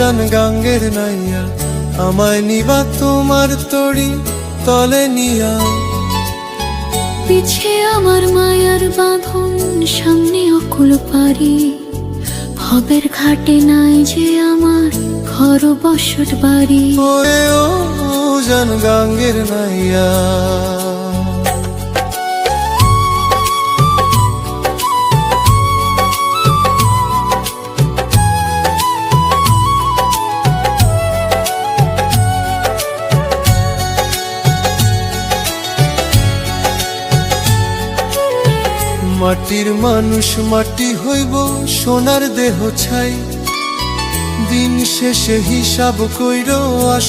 জান গাঙ্গের নাইয়া, আমায় নিবা তোমার তরি তলে নিয়া। পিছে আমার মায়ার বাঁধন, সামনে অকুল পারি, ভবের ঘাটে নাই যে আমার ঘর বসত বাড়ি। ওরে ও জান গাঙ্গের নাইয়া। মাটির মানুষ মাটি হইব, সোনার দেহ ছাই, দিন শেষে হিসাব কইর আস